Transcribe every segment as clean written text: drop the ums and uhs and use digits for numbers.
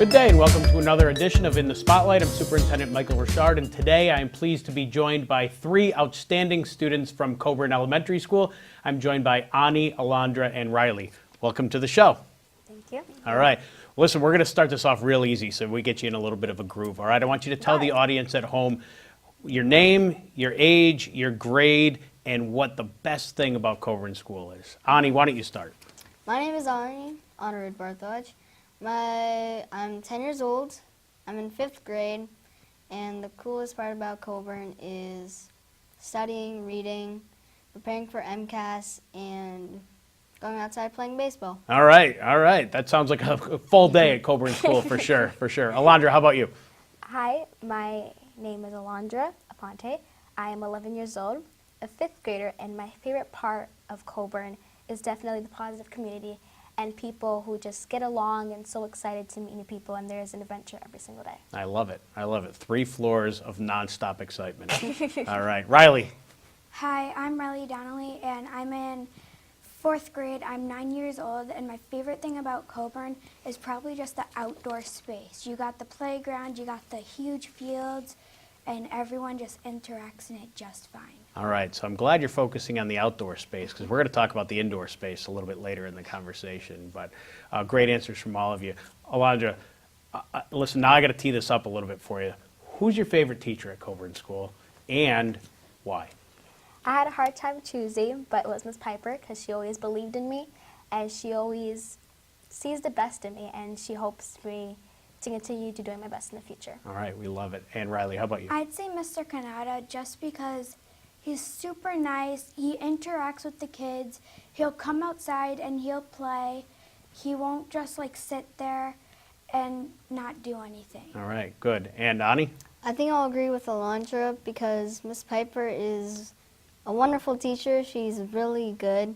Good day and welcome to another edition of In the Spotlight. I'm Superintendent Michael Richard, and today I am pleased to be joined by three outstanding students from Coburn Elementary School. I'm joined by Ani, Alondra, and Riley. Welcome to the show. Thank you. All right. Listen, we're going to start this off real easy so we get you in a little bit of a groove. All right. I want you to tell the audience at home your name, your age, your grade, and what the best thing about Coburn School is. Ani, why don't you start? My name is Ani, Honored Barthologe. I'm 10 years old. I'm in 5th grade, and the coolest part about Coburn is studying, reading, preparing for MCAS, and going outside playing baseball. All right. All right. That sounds like a full day at Coburn School for sure. For sure. Alondra, how about you? Hi, my name is Alondra Aponte. I am 11 years old, a 5th grader, and my favorite part of Coburn is definitely the positive community and people who just get along and so excited to meet new people, and there is an adventure every single day. I love it. I love it. 3 floors of nonstop excitement. All right. Riley. Hi, I'm Riley Donnelly, and I'm in 4th grade. I'm 9 years old, and my favorite thing about Coburn is probably just the outdoor space. You got the playground, you got the huge fields, and everyone just interacts in it just fine. All right, so I'm glad you're focusing on the outdoor space because we're going to talk about the indoor space a little bit later in the conversation, but great answers from all of you. Alondra, listen, now I got to tee this up a little bit for you. Who's your favorite teacher at Coburn School and why? I had a hard time choosing, but it was Miss Piper because she always believed in me, and she always sees the best in me, and she hopes me to continue to doing my best in the future. All right, we love it. And Riley, how about you? I'd say Mr. Kanata just because he's super nice. He interacts with the kids. He'll come outside and he'll play. He won't just like sit there and not do anything. All right, good. And Ani? I think I'll agree with Alondra because Miss Piper is a wonderful teacher. She's really good.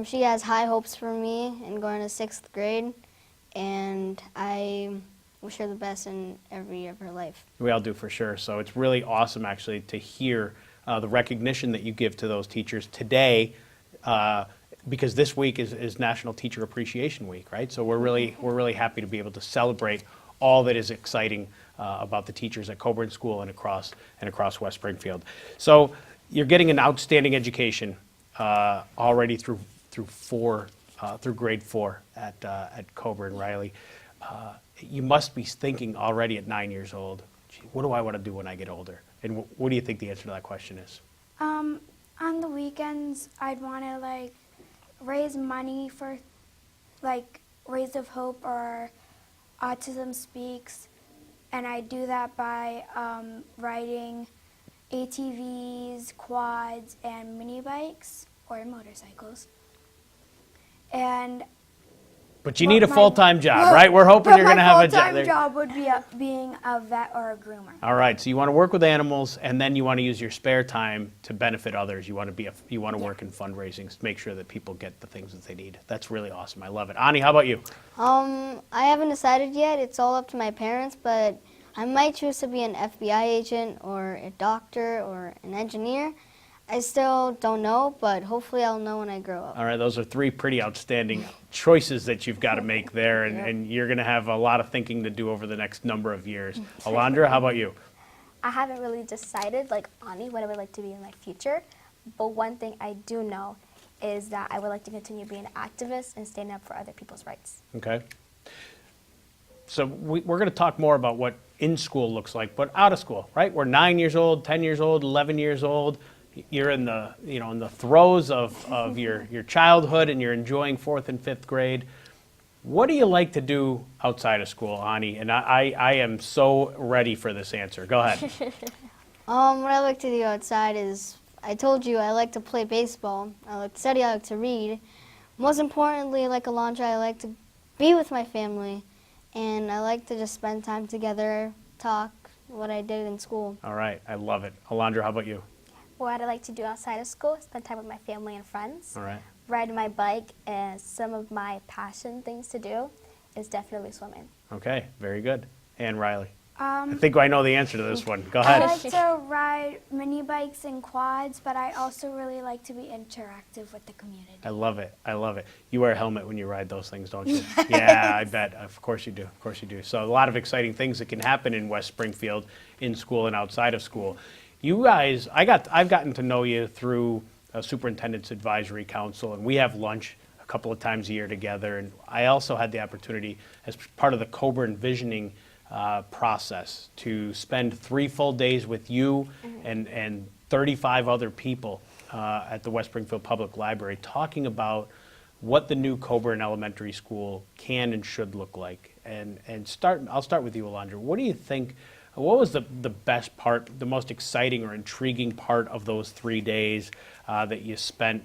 She has high hopes for me in going to 6th grade, and I wish her the best in every year of her life. We all do for sure. So it's really awesome actually to hear the recognition that you give to those teachers today, because this week is National Teacher Appreciation Week, right? So we're really happy to be able to celebrate all that is exciting about the teachers at Coburn School and across West Springfield. So you're getting an outstanding education already through grade 4 at Coburn, Riley. You must be thinking already at 9 years old, gee, what do I want to do when I get older? And what do you think the answer to that question is? On the weekends, I'd want to like raise money for like Rays of Hope or Autism Speaks, and I do that by riding ATVs, quads, and mini bikes or motorcycles. But you need a full-time job, right? We're hoping you're going to have a job. My full-time job would be being a vet or a groomer. All right, so you want to work with animals, and then you want to use your spare time to benefit others. You want to work in fundraising to make sure that people get the things that they need. That's really awesome. I love it. Ani, how about you? I haven't decided yet. It's all up to my parents, but I might choose to be an FBI agent or a doctor or an engineer. I still don't know, but hopefully I'll know when I grow up. All right, those are 3 pretty outstanding choices that you've got to make there, and you're going to have a lot of thinking to do over the next number of years. Alondra, how about you? I haven't really decided, like Ani, what I would like to be in my future, but one thing I do know is that I would like to continue being an activist and standing up for other people's rights. Okay. So we're going to talk more about what in school looks like, but out of school, right? We're 9 years old, 10 years old, 11 years old. You're in the throes of your childhood, and you're enjoying 4th and 5th grade. What do you like to do outside of school, Ani? And I am so ready for this answer. Go ahead. What I like to do outside is, I told you, I like to play baseball. I like to study. I like to read. Most importantly, like Alondra, I like to be with my family, and I like to just spend time together, talk, what I did in school. All right, I love it. Alondra, how about you? What I like to do outside of school is spend time with my family and friends. All right. Ride my bike, and some of my passion things to do is definitely swimming. Okay, very good. And Riley? I think I know the answer to this one. Go I ahead. like to ride mini bikes and quads, but I also really like to be interactive with the community. I love it. I love it. You wear a helmet when you ride those things, don't you? Yeah, I bet. Of course you do. Of course you do. So a lot of exciting things that can happen in West Springfield, in school and outside of school. You guys, I've gotten to know you through Superintendent's Advisory Council, and we have lunch a couple of times a year together. And I also had the opportunity, as part of the Coburn Visioning process, to spend 3 full days with you and 35 other people at the West Springfield Public Library, talking about what the new Coburn Elementary School can and should look like. I'll start with you, Alondra. What do you think? What was the best part, the most exciting or intriguing part of those 3 days that you spent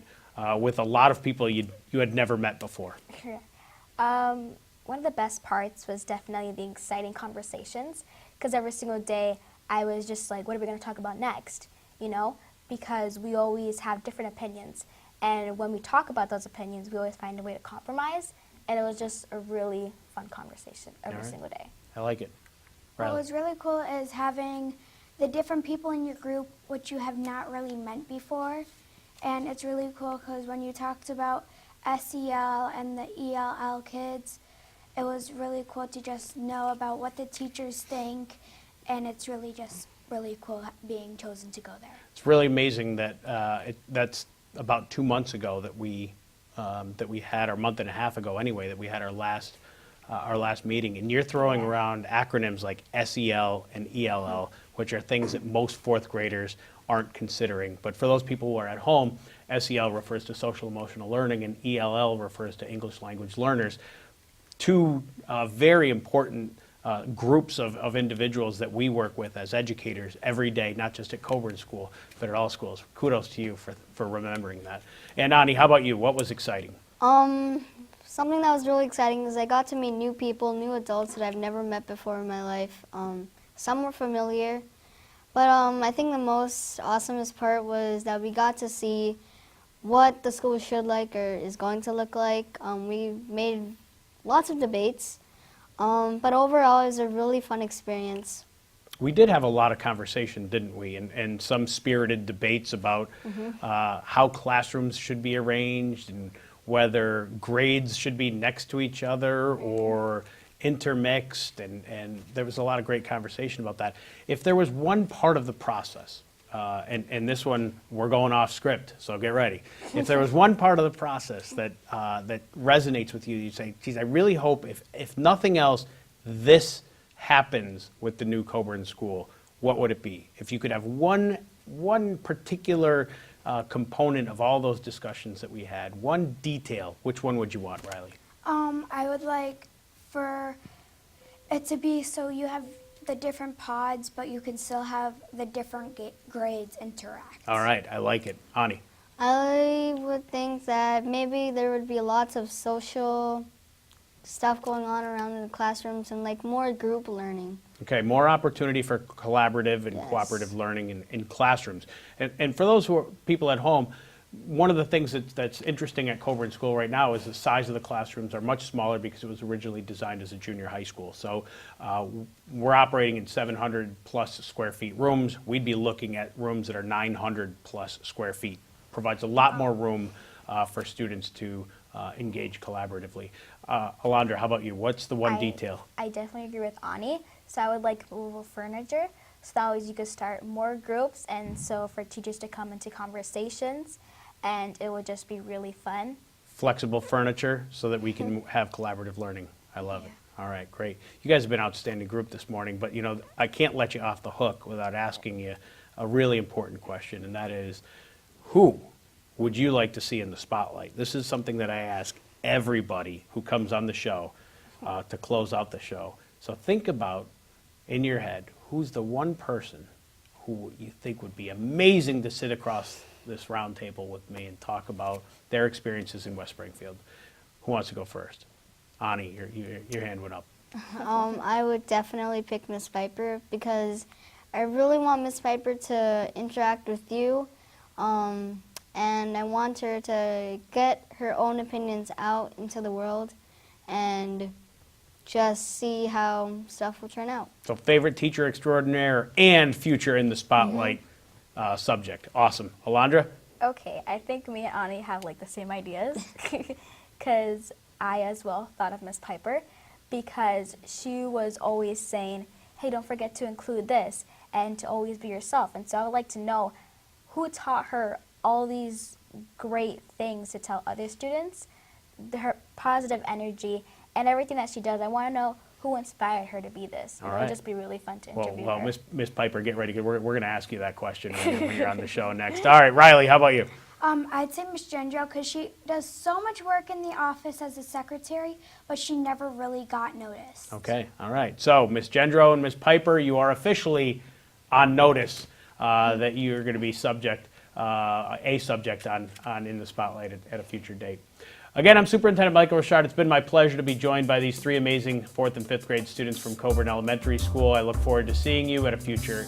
with a lot of people you had never met before? One of the best parts was definitely the exciting conversations, because every single day I was just like, what are we going to talk about next? You know, because we always have different opinions. And when we talk about those opinions, we always find a way to compromise. And it was just a really fun conversation every single day. I like it. What Riley? was really cool is having the different people in your group which you have not really met before. And it's really cool because when you talked about SEL and the ELL kids, it was really cool to just know about what the teachers think, and it's really just really cool being chosen to go there. It's really amazing that that's about 2 months ago that we had, or a month and a half ago anyway, that we had our last meeting, and you're throwing around acronyms like SEL and ELL, which are things that most fourth graders aren't considering. But for those people who are at home, SEL refers to social emotional learning, and ELL refers to English language learners. 2 very important groups of individuals that we work with as educators every day, not just at Coburn School, but at all schools. Kudos to you for remembering that. And Ani, how about you? What was exciting? Something that was really exciting is I got to meet new people, new adults that I've never met before in my life. Some were familiar, but I think the most awesomest part was that we got to see what the school should like or is going to look like. We made lots of debates, but overall it was a really fun experience. We did have a lot of conversation, didn't we? And some spirited debates about how classrooms should be arranged and whether grades should be next to each other or intermixed, and there was a lot of great conversation about that. If there was one part of the process, and this one, we're going off script, so get ready. If there was one part of the process that resonates with you, you say, geez, I really hope, if nothing else, this happens with the new Coburn School, what would it be? If you could have one particular component of all those discussions that we had, one detail, which one would you want, Riley? I would like for it to be so you have the different pods, but you can still have the different grades interact. All right, I like it. Ani? I would think that maybe there would be lots of social stuff going on around in the classrooms and like more group learning. Okay, more opportunity for collaborative and cooperative learning in classrooms. And for those people at home, one of the things that's interesting at Coburn School right now is the size of the classrooms are much smaller because it was originally designed as a junior high school. So we're operating in 700 plus square feet rooms. We'd be looking at rooms that are 900 plus square feet. Provides a lot more room for students to engage collaboratively. Alondra, how about you? What's the one detail? I definitely agree with Ani. So I would like movable furniture, so that way you could start more groups, and so for teachers to come into conversations, and it would just be really fun. Flexible furniture so that we can have collaborative learning. I love it. All right, great. You guys have been an outstanding group this morning, but you know, I can't let you off the hook without asking you a really important question, and that is, who would you like to see in the spotlight? This is something that I ask everybody who comes on the show to close out the show. So think about, in your head, who's the one person who you think would be amazing to sit across this round table with me and talk about their experiences in West Springfield. Who wants to go first? Ani, your hand went up. I would definitely pick Miss Piper because I really want Miss Piper to interact with you, and I want her to get her own opinions out into the world and just see how stuff will turn out. So favorite teacher extraordinaire and future in the spotlight subject. Awesome. Alondra? Okay, I think me and Ani have like the same ideas because I as well thought of Miss Piper because she was always saying, hey, don't forget to include this and to always be yourself. And so I would like to know who taught her all these great things to tell other students, her positive energy and everything that she does. I want to know who inspired her to be this. All It right. would just be really fun to interview her. Miss Piper, get ready. We're going to ask you that question when you're on the show next. All right, Riley, how about you? I'd say Miss Gendro because she does so much work in the office as a secretary, but she never really got noticed. Okay, all right. So, Miss Gendro and Miss Piper, you are officially on notice that you're going to be a subject on In the Spotlight at a future date. Again, I'm Superintendent Michael Richard. It's been my pleasure to be joined by these three amazing 4th and 5th grade students from Coburn Elementary School. I look forward to seeing you in a future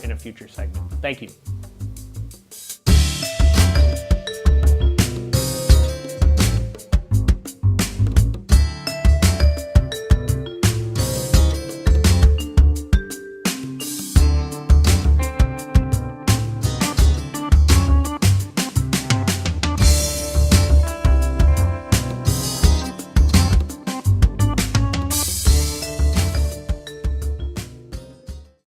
segment. Thank you.